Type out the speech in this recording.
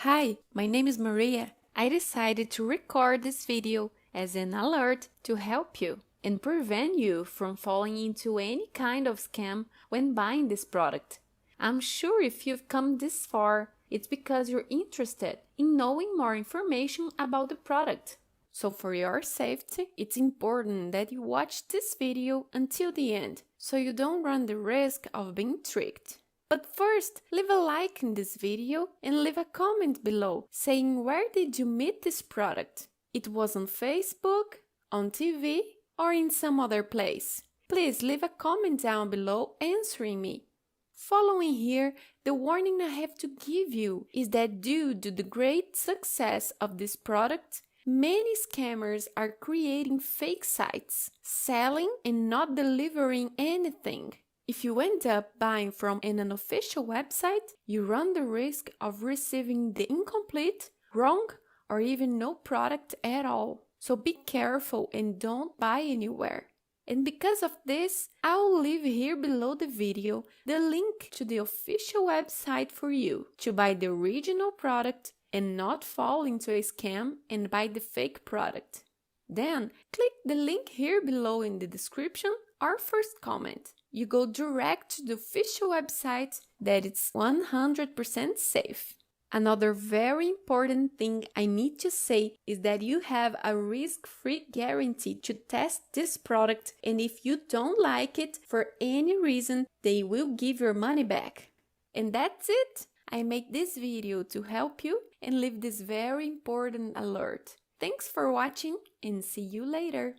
Hi, my name is Maria. I decided to record this video as an alert to help you and prevent you from falling into any kind of scam when buying this product. I'm sure if you've come this far, it's because you're interested in knowing more information about the product. So for your safety, it's important that you watch this video until the end so you don't run the risk of being tricked. But first, leave a like in this video and leave a comment below saying where did you meet this product? It was on Facebook, on TV, or in some other place. Please leave a comment down below answering me. Following here, the warning I have to give you is that due to the great success of this product, many scammers are creating fake sites, selling and not delivering anything. If you end up buying from an unofficial website, you run the risk of receiving the incomplete, wrong, or even no product at all. So be careful and don't buy anywhere. And because of this, I will leave here below the video the link to the official website for you to buy the original product and not fall into a scam and buy the fake product. Then click the link here below in the description or first comment. You go direct to the official website that it's 100% safe. Another very important thing I need to say is that you have a risk-free guarantee to test this product, and if you don't like it for any reason, they will give your money back. And that's it. I make this video to help you and leave this very important alert. Thanks for watching and see you later.